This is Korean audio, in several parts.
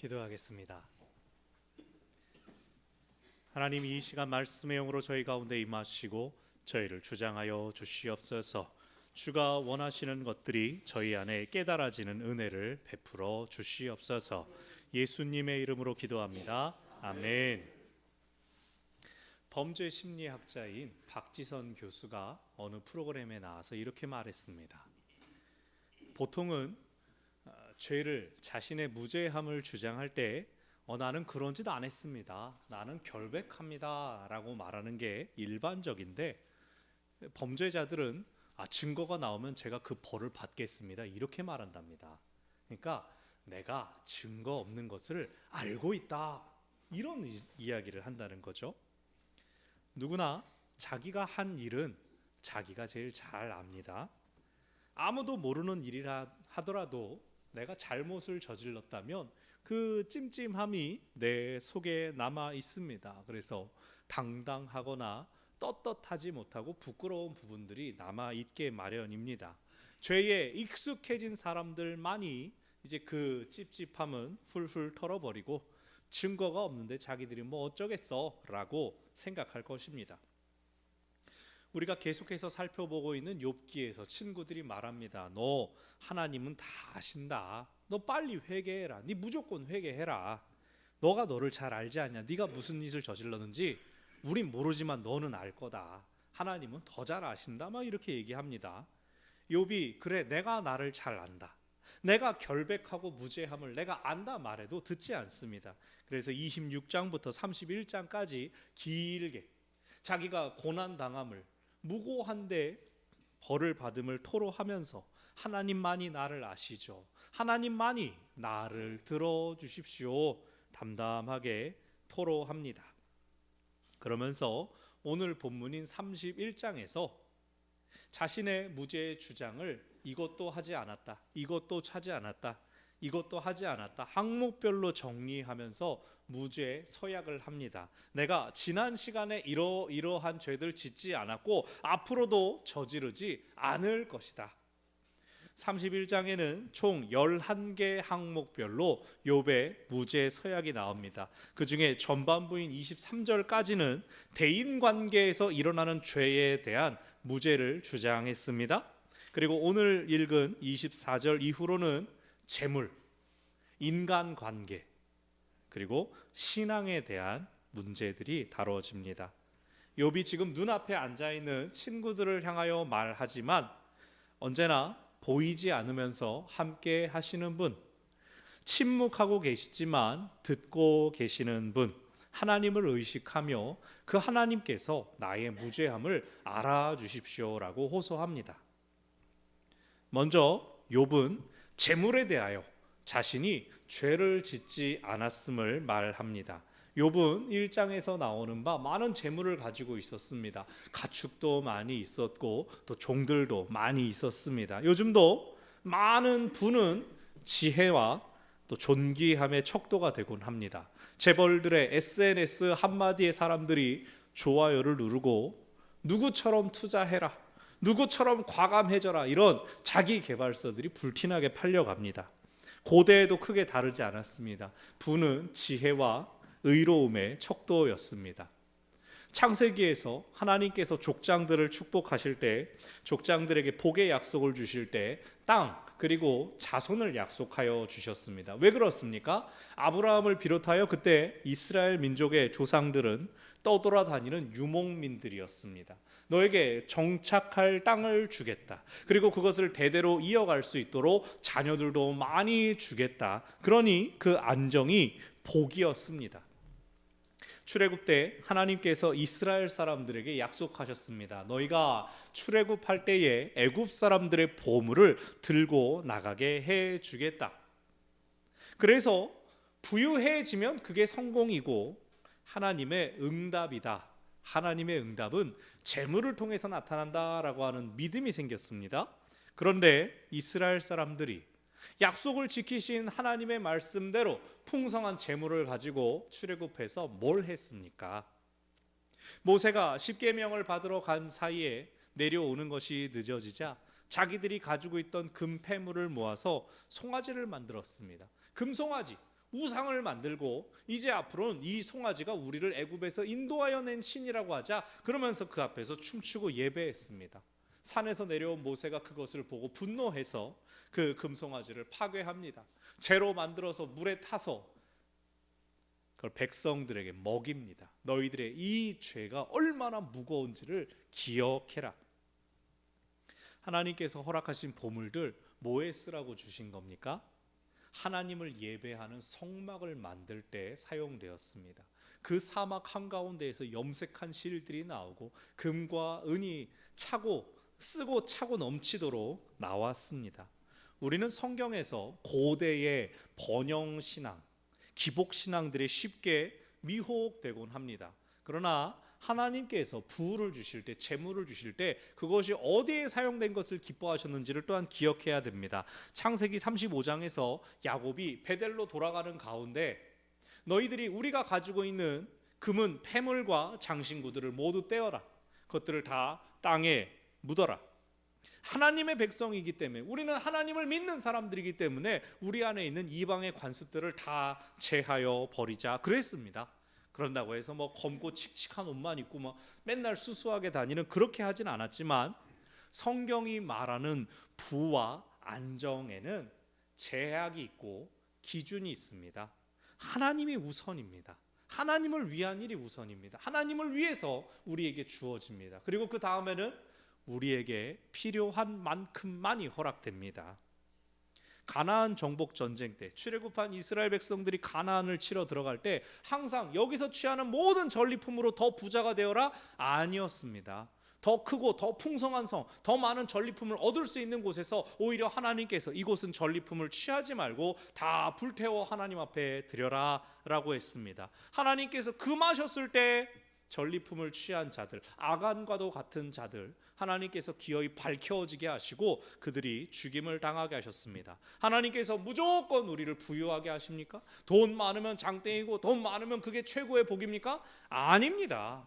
기도하겠습니다. 하나님, 이 시간 말씀의 영으로 저희 가운데 임하시고 저희를 주장하여 주시옵소서. 주가 원하시는 것들이 저희 안에 깨달아지는 은혜를 베풀어 주시옵소서. 예수님의 이름으로 기도합니다. 아멘. 범죄 심리학자인 박지선 교수가 어느 프로그램에 나와서 이렇게 말했습니다. 보통은 죄를, 자신의 무죄함을 주장할 때 나는 그런 짓 안 했습니다, 나는 결백합니다 라고 말하는 게 일반적인데, 범죄자들은 증거가 나오면 제가 그 벌을 받겠습니다 이렇게 말한답니다. 그러니까 내가 증거 없는 것을 알고 있다, 이런 이야기를 한다는 거죠. 누구나 자기가 한 일은 자기가 제일 잘 압니다. 아무도 모르는 일이라 하더라도 내가 잘못을 저질렀다면 그 찜찜함이 내 속에 남아 있습니다. 그래서 당당하거나 떳떳하지 못하고 부끄러운 부분들이 남아 있게 마련입니다. 죄에 익숙해진 사람들만이 이제 그 찝찝함은 훌훌 털어버리고 증거가 없는데 자기들이 뭐 어쩌겠어 라고 생각할 것입니다. 우리가 계속해서 살펴보고 있는 욥기에서 친구들이 말합니다. 너 하나님은 다 아신다. 너 빨리 회개해라. 네 무조건 회개해라. 너가 너를 잘 알지 않냐. 네가 무슨 짓을 저질렀는지 우린 모르지만 너는 알 거다. 하나님은 더 잘 아신다. 막 이렇게 얘기합니다. 욥이 그래, 내가 나를 잘 안다, 내가 결백하고 무죄함을 내가 안다 말해도 듣지 않습니다. 그래서 26장부터 31장까지 길게 자기가 고난당함을, 무고한데 벌을 받음을 토로하면서 하나님만이 나를 아시죠, 하나님만이 나를 들어주십시오 담담하게 토로합니다. 그러면서 오늘 본문인 31장에서 자신의 무죄의 주장을 이것도 하지 않았다, 이것도 차지 않았다, 이것도 하지 않았다 항목별로 정리하면서 무죄 서약을 합니다. 내가 지난 시간에 이러한 죄들 짓지 않았고 앞으로도 저지르지 않을 것이다. 31장에는 총 11개 항목별로 욥의 무죄 서약이 나옵니다. 그 중에 전반부인 23절까지는 대인관계에서 일어나는 죄에 대한 무죄를 주장했습니다. 그리고 오늘 읽은 24절 이후로는 재물, 인간관계, 그리고 신앙에 대한 문제들이 다뤄집니다. 욥이 지금 눈앞에 앉아있는 친구들을 향하여 말하지만 언제나 보이지 않으면서 함께 하시는 분, 침묵하고 계시지만 듣고 계시는 분, 하나님을 의식하며 그 하나님께서 나의 무죄함을 알아주십시오라고 호소합니다. 먼저 욥은 재물에 대하여 자신이 죄를 짓지 않았음을 말합니다. 욥은 1장에서 나오는 바 많은 재물을 가지고 있었습니다. 가축도 많이 있었고 또 종들도 많이 있었습니다. 요즘도 많은 부는 지혜와 또 존귀함의 척도가 되곤 합니다. 재벌들의 SNS 한마디에 사람들이 좋아요를 누르고 누구처럼 투자해라, 누구처럼 과감해져라, 이런 자기 개발서들이 불티나게 팔려갑니다. 고대에도 크게 다르지 않았습니다. 부는 지혜와 의로움의 척도였습니다. 창세기에서 하나님께서 족장들을 축복하실 때, 족장들에게 복의 약속을 주실 때 땅 그리고 자손을 약속하여 주셨습니다. 왜 그렇습니까? 아브라함을 비롯하여 그때 이스라엘 민족의 조상들은 떠돌아다니는 유목민들이었습니다. 너에게 정착할 땅을 주겠다, 그리고 그것을 대대로 이어갈 수 있도록 자녀들도 많이 주겠다. 그러니 그 안정이 복이었습니다. 출애굽 때 하나님께서 이스라엘 사람들에게 약속하셨습니다. 너희가 출애굽할 때에 애굽 사람들의 보물을 들고 나가게 해주겠다. 그래서 부유해지면 그게 성공이고 하나님의 응답이다. 하나님의 응답은 재물을 통해서 나타난다라고 하는 믿음이 생겼습니다. 그런데 이스라엘 사람들이 약속을 지키신 하나님의 말씀대로 풍성한 재물을 가지고 출애굽해서 뭘 했습니까? 모세가 십계명을 받으러 간 사이에 내려오는 것이 늦어지자 자기들이 가지고 있던 금폐물을 모아서 송아지를 만들었습니다. 금송아지, 우상을 만들고 이제 앞으로는 이 송아지가 우리를 애굽에서 인도하여 낸 신이라고 하자 그러면서 그 앞에서 춤추고 예배했습니다. 산에서 내려온 모세가 그것을 보고 분노해서 그 금송아지를 파괴합니다. 재로 만들어서 물에 타서 그걸 백성들에게 먹입니다. 너희들의 이 죄가 얼마나 무거운지를 기억해라. 하나님께서 허락하신 보물들 뭐에 쓰라고 주신 겁니까? 하나님을 예배하는 성막을 만들 때 사용되었습니다. 그 사막 한가운데에서 염색한 실들이 나오고 금과 은이 쓰고 차고 넘치도록 나왔습니다. 우리는 성경에서 고대의 번영신앙, 기복신앙들이 쉽게 미혹되곤 합니다. 그러나 하나님께서 부를 주실 때, 재물을 주실 때 그것이 어디에 사용된 것을 기뻐하셨는지를 또한 기억해야 됩니다. 창세기 35장에서 야곱이 베델로 돌아가는 가운데 너희들이 우리가 가지고 있는 금은 폐물과 장신구들을 모두 떼어라. 그것들을 다 땅에 묻어라. 하나님의 백성이기 때문에, 우리는 하나님을 믿는 사람들이기 때문에 우리 안에 있는 이방의 관습들을 다 제하여 버리자 그랬습니다. 그런다고 해서 검고 칙칙한 옷만 입고 맨날 수수하게 다니는, 그렇게 하진 않았지만 성경이 말하는 부와 안정에는 제약이 있고 기준이 있습니다. 하나님이 우선입니다. 하나님을 위한 일이 우선입니다. 하나님을 위해서 우리에게 주어집니다. 그리고 그 다음에는 우리에게 필요한 만큼만이 허락됩니다. 가나안 정복 전쟁 때 출애굽한 이스라엘 백성들이 가나안을 치러 들어갈 때 항상 여기서 취하는 모든 전리품으로 더 부자가 되어라? 아니었습니다. 더 크고 더 풍성한 성, 더 많은 전리품을 얻을 수 있는 곳에서 오히려 하나님께서 이곳은 전리품을 취하지 말고 다 불태워 하나님 앞에 드려라 라고 했습니다. 하나님께서 금하셨을 때 전리품을 취한 자들, 아간과도 같은 자들 하나님께서 기어이 밝혀지게 하시고 그들이 죽임을 당하게 하셨습니다. 하나님께서 무조건 우리를 부유하게 하십니까? 돈 많으면 장땡이고 돈 많으면 그게 최고의 복입니까? 아닙니다.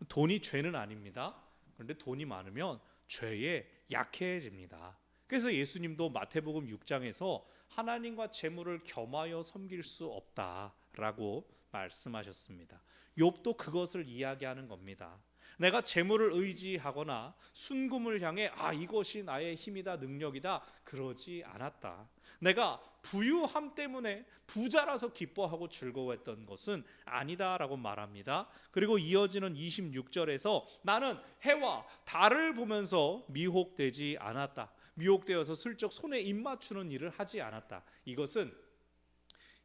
돈이 죄는 아닙니다. 그런데 돈이 많으면 죄에 약해집니다. 그래서 예수님도 마태복음 6장에서 하나님과 재물을 겸하여 섬길 수 없다라고 말씀하셨습니다. 욥도 그것을 이야기하는 겁니다. 내가 재물을 의지하거나 순금을 향해 이것이 나의 힘이다, 능력이다, 그러지 않았다. 내가 부유함 때문에 부자라서 기뻐하고 즐거워했던 것은 아니다라고 말합니다. 그리고 이어지는 26절에서 나는 해와 달을 보면서 미혹되지 않았다. 미혹되어서 슬쩍 손에 입 맞추는 일을 하지 않았다. 이것은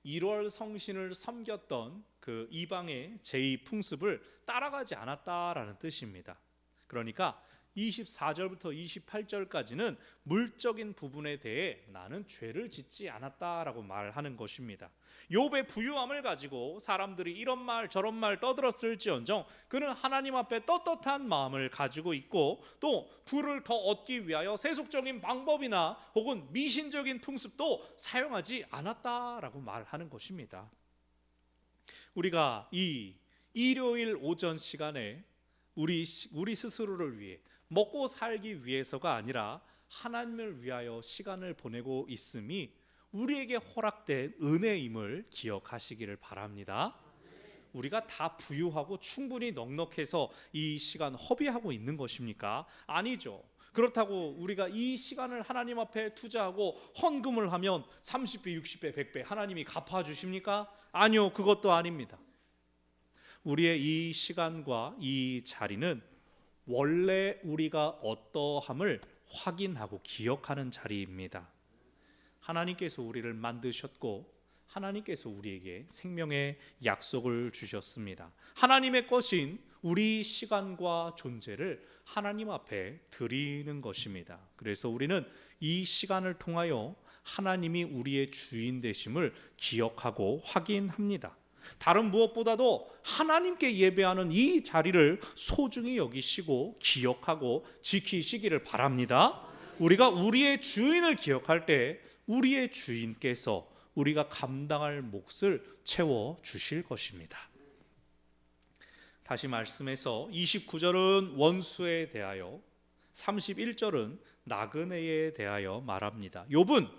1월 성신을 섬겼던 그 이방의 제의 풍습을 따라가지 않았다라는 뜻입니다. 그러니까 24절부터 28절까지는 물적인 부분에 대해 나는 죄를 짓지 않았다라고 말하는 것입니다. 욥의 부유함을 가지고 사람들이 이런 말 저런 말 떠들었을지언정 그는 하나님 앞에 떳떳한 마음을 가지고 있고 또 부를 더 얻기 위하여 세속적인 방법이나 혹은 미신적인 풍습도 사용하지 않았다라고 말하는 것입니다. 우리가 이 일요일 오전 시간에 우리 스스로를 위해 먹고 살기 위해서가 아니라 하나님을 위하여 시간을 보내고 있음이 우리에게 허락된 은혜임을 기억하시기를 바랍니다. 우리가 다 부유하고 충분히 넉넉해서 이 시간 허비하고 있는 것입니까? 아니죠. 그렇다고 우리가 이 시간을 하나님 앞에 투자하고 헌금을 하면 30배, 60배, 100배 하나님이 갚아주십니까? 아니요, 그것도 아닙니다. 우리의 이 시간과 이 자리는 원래 우리가 어떠함을 확인하고 기억하는 자리입니다. 하나님께서 우리를 만드셨고 하나님께서 우리에게 생명의 약속을 주셨습니다. 하나님의 것인 우리 시간과 존재를 하나님 앞에 드리는 것입니다. 그래서 우리는 이 시간을 통하여 하나님이 우리의 주인 되심을 기억하고 확인합니다. 다른 무엇보다도 하나님께 예배하는 이 자리를 소중히 여기시고 기억하고 지키시기를 바랍니다. 우리가 우리의 주인을 기억할 때 우리의 주인께서 우리가 감당할 몫을 채워 주실 것입니다. 다시 말씀해서 29절은 원수에 대하여 31절은 나그네에 대하여 말합니다. 욥은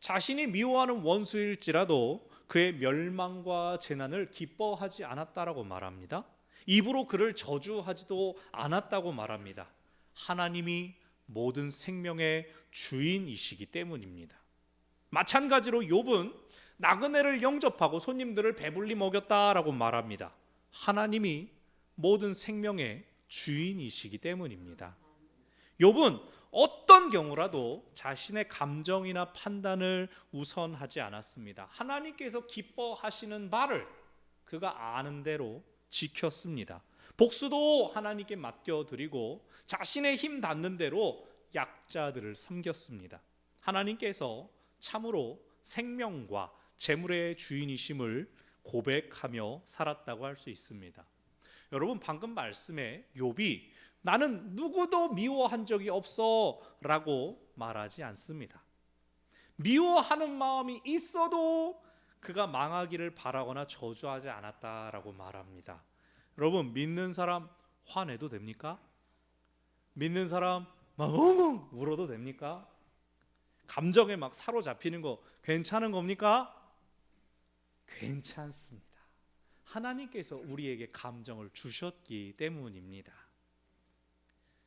자신이 미워하는 원수일지라도 그의 멸망과 재난을 기뻐하지 않았다라고 말합니다. 입으로 그를 저주하지도 않았다고 말합니다. 하나님이 모든 생명의 주인이시기 때문입니다. 마찬가지로 욥은 나그네를 영접하고 손님들을 배불리 먹였다라고 말합니다. 하나님이 모든 생명의 주인이시기 때문입니다. 욥은 어떤 경우라도 자신의 감정이나 판단을 우선하지 않았습니다. 하나님께서 기뻐하시는 바를 그가 아는 대로 지켰습니다. 복수도 하나님께 맡겨드리고 자신의 힘 닿는 대로 약자들을 섬겼습니다. 하나님께서 참으로 생명과 재물의 주인이심을 고백하며 살았다고 할 수 있습니다. 여러분, 방금 말씀에 욥이 나는 누구도 미워한 적이 없어 라고 말하지 않습니다. 미워하는 마음이 있어도 그가 망하기를 바라거나 저주하지 않았다라고 말합니다. 여러분, 믿는 사람 화내도 됩니까? 믿는 사람 막 엉엉 울어도 됩니까? 감정에 막 사로잡히는 거 괜찮은 겁니까? 괜찮습니다. 하나님께서 우리에게 감정을 주셨기 때문입니다.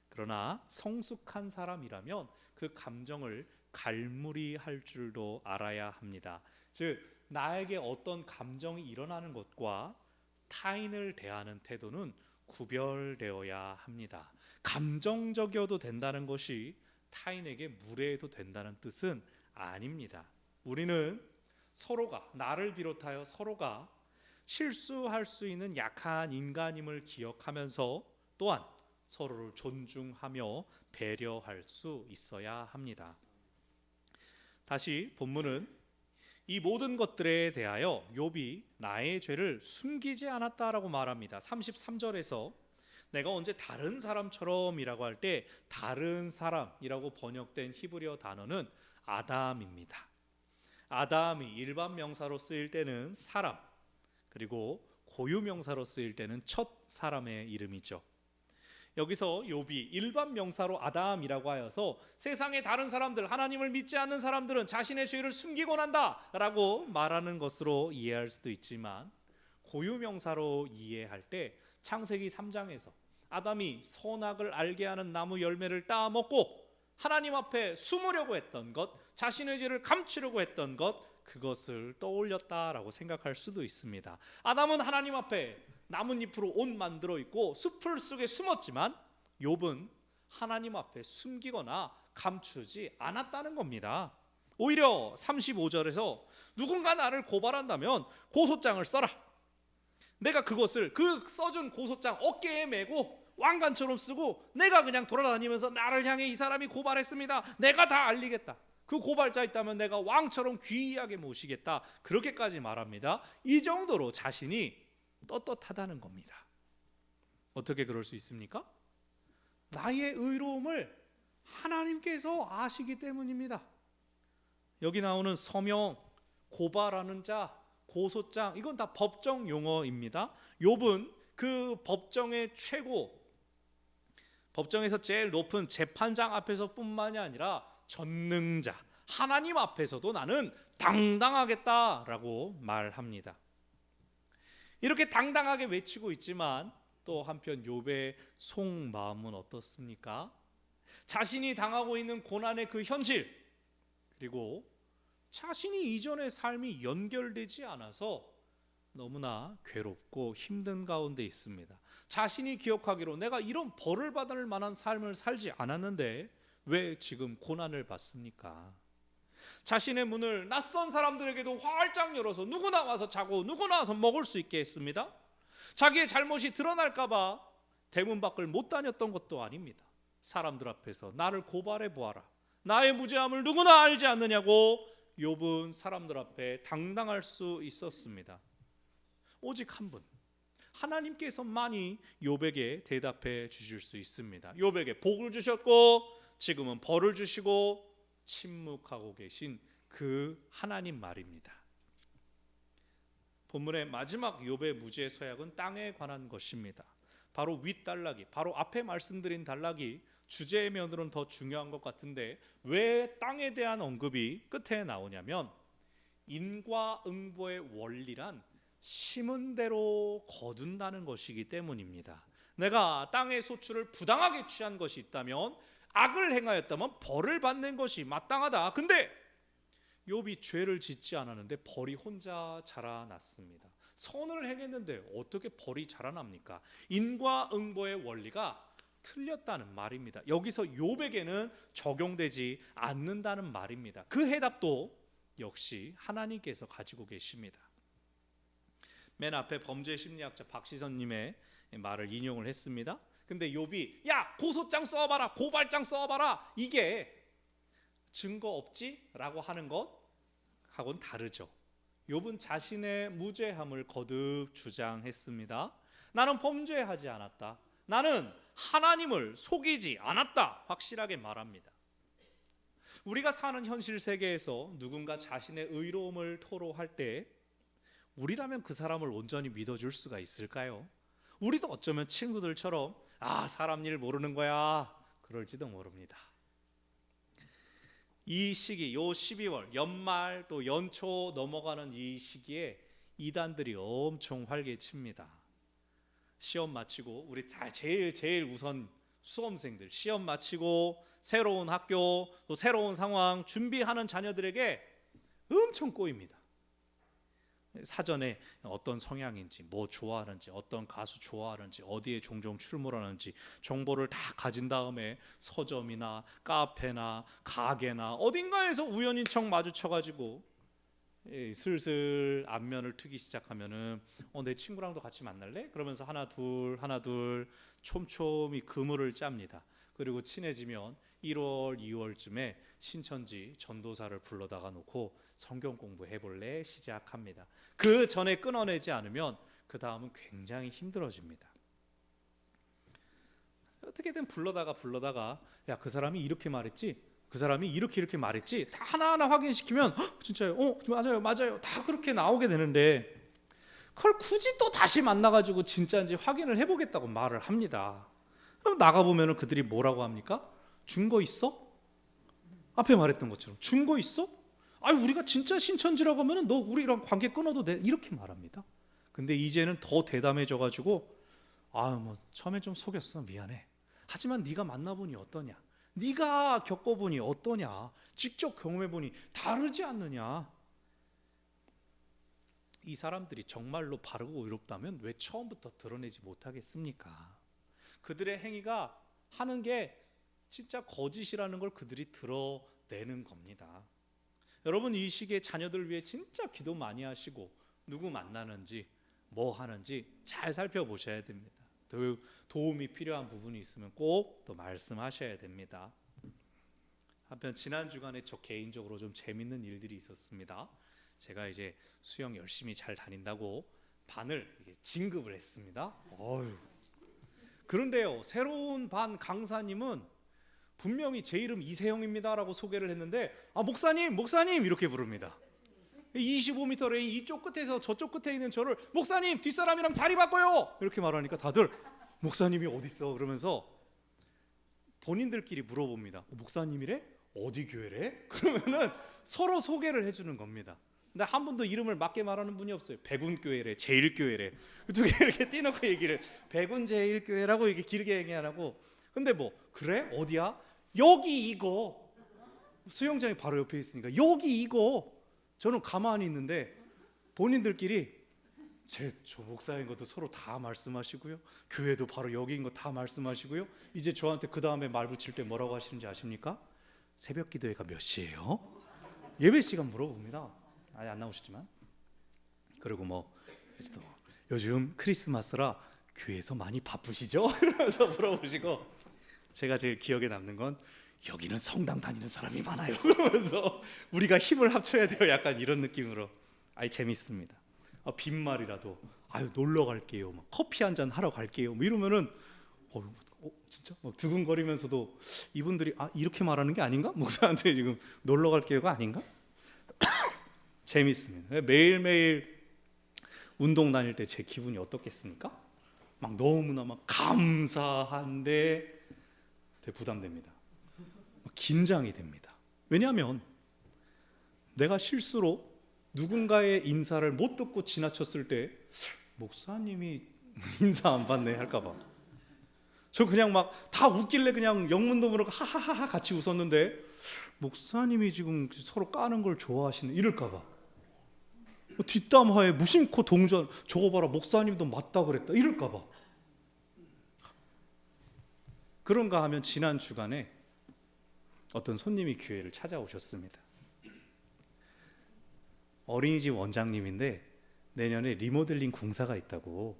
그러나 성숙한 사람이라면 그 감정을 갈무리할 줄도 알아야 합니다. 즉, 나에게 어떤 감정이 일어나는 것과 타인을 대하는 태도는 구별되어야 합니다. 감정적이어도 된다는 것이 타인에게 무례해도 된다는 뜻은 아닙니다. 우리는 서로가, 나를 비롯하여 서로가 실수할 수 있는 약한 인간임을 기억하면서 또한 서로를 존중하며 배려할 수 있어야 합니다. 다시 본문은 이 모든 것들에 대하여 욥이 나의 죄를 숨기지 않았다라고 말합니다. 33절에서 내가 언제 다른 사람처럼이라고 할 때 다른 사람이라고 번역된 히브리어 단어는 아담입니다. 아담이 일반 명사로 쓰일 때는 사람, 그리고 고유 명사로 쓰일 때는 첫 사람의 이름이죠. 여기서 욥이 일반 명사로 아담이라고 하여서 세상의 다른 사람들, 하나님을 믿지 않는 사람들은 자신의 죄를 숨기곤 한다라고 말하는 것으로 이해할 수도 있지만, 고유 명사로 이해할 때 창세기 3장에서 아담이 선악을 알게 하는 나무 열매를 따먹고 하나님 앞에 숨으려고 했던 것, 자신의 죄를 감추려고 했던 것, 그것을 떠올렸다라고 생각할 수도 있습니다. 아담은 하나님 앞에 나뭇잎으로 옷 만들어 입고 숲을 속에 숨었지만 욥은 하나님 앞에 숨기거나 감추지 않았다는 겁니다. 오히려 35절에서 누군가 나를 고발한다면 고소장을 써라. 내가 그것을 그 써준 고소장 어깨에 메고 왕관처럼 쓰고 내가 그냥 돌아다니면서 나를 향해 이 사람이 고발했습니다, 내가 다 알리겠다, 그 고발자 있다면 내가 왕처럼 귀하게 모시겠다, 그렇게까지 말합니다. 이 정도로 자신이 떳떳하다는 겁니다. 어떻게 그럴 수 있습니까? 나의 의로움을 하나님께서 아시기 때문입니다. 여기 나오는 서명, 고발하는 자, 고소장, 이건 다 법정 용어입니다. 욥은 그 법정의 최고, 법정에서 제일 높은 재판장 앞에서 뿐만이 아니라 전능자 하나님 앞에서도 나는 당당하겠다라고 말합니다. 이렇게 당당하게 외치고 있지만 또 한편 욥의 속마음은 어떻습니까? 자신이 당하고 있는 고난의 그 현실, 그리고 자신이 이전의 삶이 연결되지 않아서 너무나 괴롭고 힘든 가운데 있습니다. 자신이 기억하기로 내가 이런 벌을 받을 만한 삶을 살지 않았는데 왜 지금 고난을 받습니까? 자신의 문을 낯선 사람들에게도 활짝 열어서 누구나 와서 자고 누구나 와서 먹을 수 있게 했습니다. 자기의 잘못이 드러날까 봐 대문 밖을 못 다녔던 것도 아닙니다. 사람들 앞에서 나를 고발해 보아라, 나의 무죄함을 누구나 알지 않느냐고 욥은 사람들 앞에 당당할 수 있었습니다. 오직 한 분, 하나님께서만이 욥에게 대답해 주실 수 있습니다. 욥에게 복을 주셨고 지금은 벌을 주시고 침묵하고 계신 그 하나님 말입니다. 본문의 마지막 욥의 무죄 서약은 땅에 관한 것입니다. 바로 윗단락이, 바로 앞에 말씀드린 단락이 주제의 면으로는 더 중요한 것 같은데 왜 땅에 대한 언급이 끝에 나오냐면 인과응보의 원리란 심은 대로 거둔다는 것이기 때문입니다. 내가 땅의 소출을 부당하게 취한 것이 있다면, 악을 행하였다면 벌을 받는 것이 마땅하다. 근데 욥이 죄를 짓지 않았는데 벌이 혼자 자라났습니다. 선을 행했는데 어떻게 벌이 자라납니까? 인과응보의 원리가 틀렸다는 말입니다. 여기서 욥에게는 적용되지 않는다는 말입니다. 그 해답도 역시 하나님께서 가지고 계십니다. 맨 앞에 범죄 심리학자 박시선님의 말을 인용을 했습니다. 근데 욥이 야 고소장 써봐라, 고발장 써봐라, 이게 증거 없지? 라고 하는 것하고는 다르죠. 욥은 자신의 무죄함을 거듭 주장했습니다. 나는 범죄하지 않았다. 나는 하나님을 속이지 않았다. 확실하게 말합니다. 우리가 사는 현실 세계에서 누군가 자신의 의로움을 토로할 때 우리라면 그 사람을 온전히 믿어줄 수가 있을까요? 우리도 어쩌면 친구들처럼 사람 일 모르는 거야 그럴지도 모릅니다. 이 시기, 요 12월 연말 또 연초 넘어가는 이 시기에 이단들이 엄청 활개칩니다. 시험 마치고 우리 다 제일 우선 수험생들 시험 마치고 새로운 학교 또 새로운 상황 준비하는 자녀들에게 엄청 꼬입니다. 사전에 어떤 성향인지, 뭐 좋아하는지, 어떤 가수 좋아하는지, 어디에 종종 출몰하는지 정보를 다 가진 다음에 서점이나 카페나 가게나 어딘가에서 우연히 척 마주쳐가지고 슬슬 안면을 트기 시작하면은 내 친구랑도 같이 만날래? 그러면서 하나 둘 촘촘히 그물을 짭니다. 그리고 친해지면 1월, 2월쯤에 신천지 전도사를 불러다가 놓고 성경 공부해볼래? 시작합니다. 그 전에 끊어내지 않으면 그 다음은 굉장히 힘들어집니다. 어떻게든 불러다가 야, 그 사람이 이렇게 말했지? 그 사람이 이렇게 말했지? 다 하나하나 확인시키면 진짜요? 맞아요 다 그렇게 나오게 되는데 그걸 굳이 또 다시 만나가지고 진짜인지 확인을 해보겠다고 말을 합니다. 그럼 나가보면 그들이 뭐라고 합니까? 증거 있어? 앞에 말했던 것처럼 증거 있어? 우리가 진짜 신천지라고 하면 너 우리랑 관계 끊어도 돼 이렇게 말합니다. 근데 이제는 더 대담해져가지고 처음엔 좀 속였어, 미안해. 하지만 네가 만나보니 어떠냐? 네가 겪어보니 어떠냐? 직접 경험해보니 다르지 않느냐? 이 사람들이 정말로 바르고 의롭다면 왜 처음부터 드러내지 못하겠습니까? 그들의 행위가 하는 게 진짜 거짓이라는 걸 그들이 드러내는 겁니다. 여러분, 이 시기에 자녀들 위해 진짜 기도 많이 하시고 누구 만나는지 뭐 하는지 잘 살펴보셔야 됩니다. 도움이 필요한 부분이 있으면 꼭 또 말씀하셔야 됩니다. 한편 지난 주간에 저 개인적으로 좀 재밌는 일들이 있었습니다. 제가 이제 수영 열심히 잘 다닌다고 반을 진급을 했습니다. 그런데요, 새로운 반 강사님은 분명히 제 이름 이세영입니다라고 소개를 했는데 목사님 이렇게 부릅니다. 25m 레인 이쪽 끝에서 저쪽 끝에 있는 저를 목사님 뒷사람이랑 자리 바꿔요 이렇게 말하니까 다들 목사님이 어딨어 그러면서 본인들끼리 물어봅니다. 목사님이래? 어디 교회래? 그러면은 서로 소개를 해주는 겁니다. 근데 한 분도 이름을 맞게 말하는 분이 없어요. 백운교회래, 제일교회래. 두 개 이렇게 띄놓고 얘기를 백운제일교회라고 이렇게 길게 얘기하라고. 근데 그래? 어디야? 여기 이거. 수영장이 바로 옆에 있으니까 여기 이거. 저는 가만히 있는데 본인들끼리 저 목사인 것도 서로 다 말씀하시고요. 교회도 바로 여기인 거 다 말씀하시고요. 이제 저한테 그 다음에 말 붙일 때 뭐라고 하시는지 아십니까? 새벽 기도회가 몇 시예요? 예배 시간 물어봅니다. 아니 안 나오셨지만. 그리고 요즘 크리스마스라 교회에서 많이 바쁘시죠? 이러면서 물어보시고 제가 제일 기억에 남는 건 여기는 성당 다니는 사람이 많아요. 그러면서 우리가 힘을 합쳐야 돼요. 약간 이런 느낌으로. 재밌습니다. 빈말이라도 놀러 갈게요. 커피 한잔 하러 갈게요. 이러면은 진짜 두근거리면서도 이분들이 이렇게 말하는 게 아닌가? 목사한테 지금 놀러 갈게요가 아닌가? 재밌습니다. 매일매일 운동 다닐 때 제 기분이 어떻겠습니까? 너무나 감사한데 되게 부담됩니다. 긴장이 됩니다. 왜냐하면 내가 실수로 누군가의 인사를 못 듣고 지나쳤을 때 목사님이 인사 안 받네 할까봐. 저 그냥 막 다 웃길래 그냥 영문도 모르고 하하하하 같이 웃었는데 목사님이 지금 서로 까는 걸 좋아하시네 이럴까봐. 뒷담화에 무심코 동전 저거 봐라 목사님도 맞다 그랬다 이럴까봐. 그런가 하면 지난 주간에 어떤 손님이 교회를 찾아오셨습니다. 어린이집 원장님인데 내년에 리모델링 공사가 있다고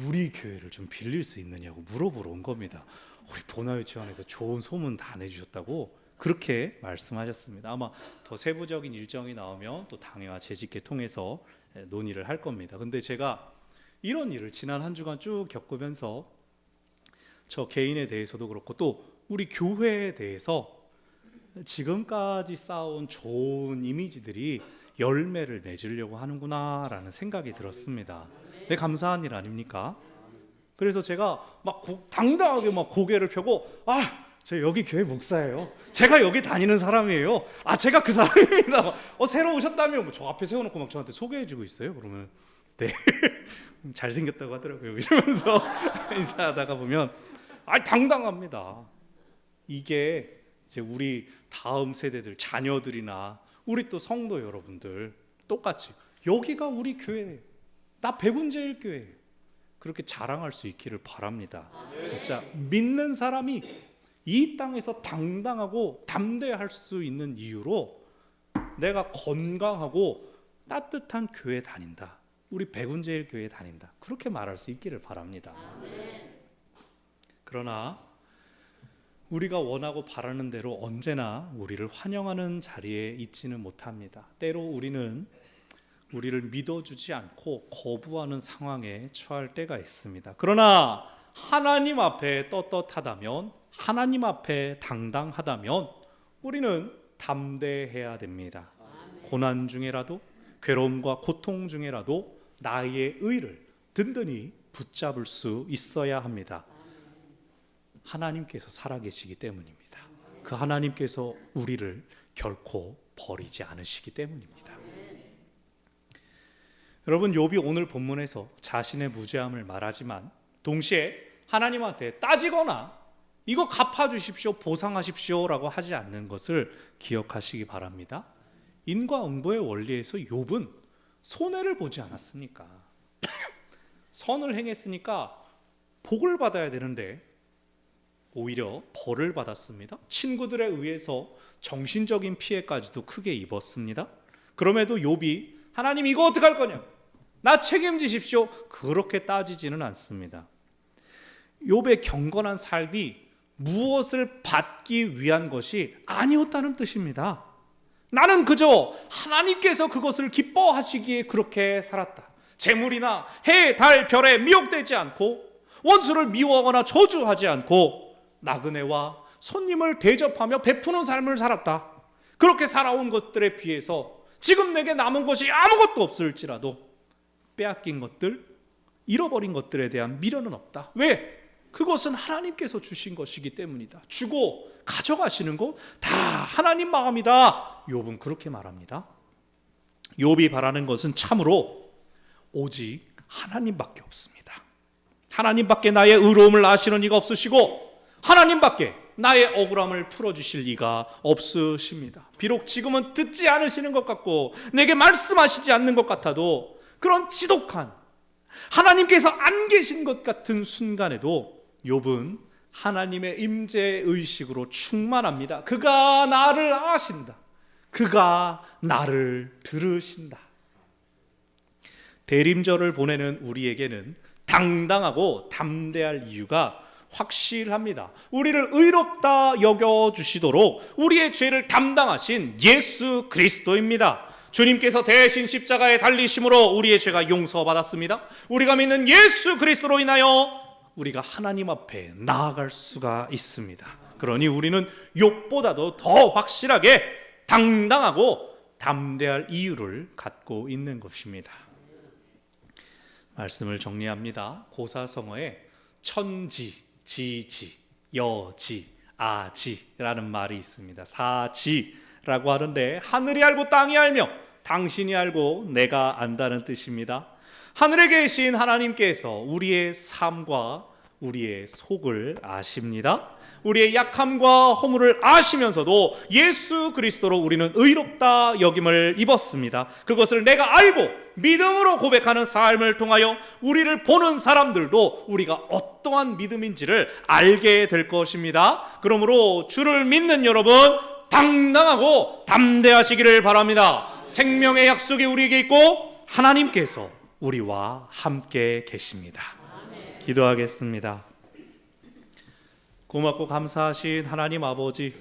우리 교회를 좀 빌릴 수 있느냐고 물어보러 온 겁니다. 우리 보나유치원에서 좋은 소문 다 내주셨다고 그렇게 말씀하셨습니다. 아마 더 세부적인 일정이 나오면 또 당회와 재직회 통해서 논의를 할 겁니다. 근데 제가 이런 일을 지난 한 주간 쭉 겪으면서 저 개인에 대해서도 그렇고 또 우리 교회에 대해서 지금까지 쌓아온 좋은 이미지들이 열매를 맺으려고 하는구나라는 생각이 들었습니다. 되게 감사한 일 아닙니까? 그래서 제가 막 당당하게 막 고개를 펴고 저 여기 교회 목사예요. 제가 여기 다니는 사람이에요. 제가 그 사람입니다. 새로 오셨다며 저 앞에 세워놓고 막 저한테 소개해주고 있어요. 그러면 네 잘생겼다고 하더라고요. 이러면서 인사하다가 보면 당당합니다. 이게 이제 우리 다음 세대들 자녀들이나 우리 또 성도 여러분들 똑같이 여기가 우리 교회예요. 나 백운제일교회 그렇게 자랑할 수 있기를 바랍니다. 진짜 믿는 사람이 이 땅에서 당당하고 담대할 수 있는 이유로 내가 건강하고 따뜻한 교회 다닌다. 우리 백운제일교회 다닌다. 그렇게 말할 수 있기를 바랍니다. 그러나 우리가 원하고 바라는 대로 언제나 우리를 환영하는 자리에 있지는 못합니다. 때로 우리는 우리를 믿어주지 않고 거부하는 상황에 처할 때가 있습니다. 그러나 하나님 앞에 떳떳하다면, 하나님 앞에 당당하다면 우리는 담대해야 됩니다. 고난 중에라도, 괴로움과 고통 중에라도 나의 의를 든든히 붙잡을 수 있어야 합니다. 하나님께서 살아계시기 때문입니다. 그 하나님께서 우리를 결코 버리지 않으시기 때문입니다. 여러분, 욥이 오늘 본문에서 자신의 무죄함을 말하지만 동시에 하나님한테 따지거나 이거 갚아주십시오, 보상하십시오라고 하지 않는 것을 기억하시기 바랍니다. 인과응보의 원리에서 욥은 손해를 보지 않았으니까 선을 행했으니까 복을 받아야 되는데 오히려 벌을 받았습니다. 친구들에 의해서 정신적인 피해까지도 크게 입었습니다. 그럼에도 욥이 하나님 이거 어떡할 거냐, 나 책임지십시오, 그렇게 따지지는 않습니다. 욥의 경건한 삶이 무엇을 받기 위한 것이 아니었다는 뜻입니다. 나는 그저 하나님께서 그것을 기뻐하시기에 그렇게 살았다. 재물이나 해, 달, 별에 미혹되지 않고 원수를 미워하거나 저주하지 않고 나그네와 손님을 대접하며 베푸는 삶을 살았다. 그렇게 살아온 것들에 비해서 지금 내게 남은 것이 아무것도 없을지라도 빼앗긴 것들, 잃어버린 것들에 대한 미련은 없다. 왜? 그것은 하나님께서 주신 것이기 때문이다. 주고 가져가시는 것 다 하나님 마음이다. 욥은 그렇게 말합니다. 욥이 바라는 것은 참으로 오직 하나님밖에 없습니다. 하나님밖에 나의 의로움을 아시는 이가 없으시고 하나님밖에 나의 억울함을 풀어주실 이가 없으십니다. 비록 지금은 듣지 않으시는 것 같고 내게 말씀하시지 않는 것 같아도 그런 지독한 하나님께서 안 계신 것 같은 순간에도 욥은 하나님의 임재의식으로 충만합니다. 그가 나를 아신다. 그가 나를 들으신다. 대림절을 보내는 우리에게는 당당하고 담대할 이유가 확실합니다. 우리를 의롭다 여겨주시도록 우리의 죄를 담당하신 예수 그리스도입니다. 주님께서 대신 십자가에 달리심으로 우리의 죄가 용서받았습니다. 우리가 믿는 예수 그리스도로 인하여 우리가 하나님 앞에 나아갈 수가 있습니다. 그러니 우리는 욥보다도 더 확실하게 당당하고 담대할 이유를 갖고 있는 것입니다. 말씀을 정리합니다. 고사성어에 천지, 지지 여지, 아지라는 말이 있습니다. 사지라고 하는데 하늘이 알고 땅이 알며 당신이 알고 내가 안다는 뜻입니다. 하늘에 계신 하나님께서 우리의 삶과 우리의 속을 아십니다. 우리의 약함과 허물을 아시면서도 예수 그리스도로 우리는 의롭다 여김을 입었습니다. 그것을 내가 알고 믿음으로 고백하는 삶을 통하여 우리를 보는 사람들도 우리가 어떠한 믿음인지를 알게 될 것입니다. 그러므로 주를 믿는 여러분, 당당하고 담대하시기를 바랍니다. 생명의 약속이 우리에게 있고 하나님께서 우리와 함께 계십니다. 기도하겠습니다. 고맙고 감사하신 하나님 아버지,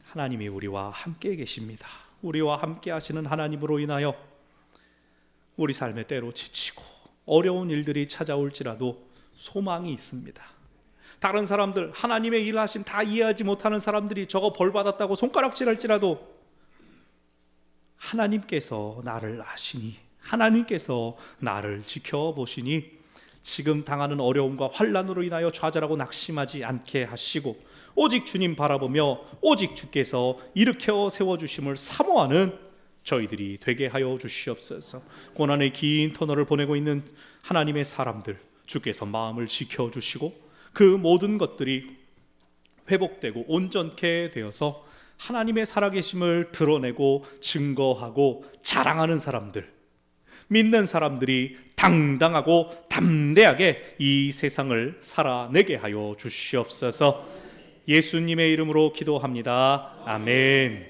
하나님이 우리와 함께 계십니다. 우리와 함께 하시는 하나님으로 인하여 우리 삶에 때로 지치고 어려운 일들이 찾아올지라도 소망이 있습니다. 다른 사람들, 하나님의 일하심 다 이해하지 못하는 사람들이 저거 벌받았다고 손가락질할지라도 하나님께서 나를 아시니, 하나님께서 나를 지켜보시니 지금 당하는 어려움과 환난으로 인하여 좌절하고 낙심하지 않게 하시고 오직 주님 바라보며 오직 주께서 일으켜 세워주심을 사모하는 저희들이 되게 하여 주시옵소서. 고난의 긴 터널을 보내고 있는 하나님의 사람들, 주께서 마음을 지켜주시고 그 모든 것들이 회복되고 온전케 되어서 하나님의 살아계심을 드러내고 증거하고 자랑하는 사람들, 믿는 사람들이 당당하고 담대하게 이 세상을 살아내게 하여 주시옵소서. 예수님의 이름으로 기도합니다. 아멘.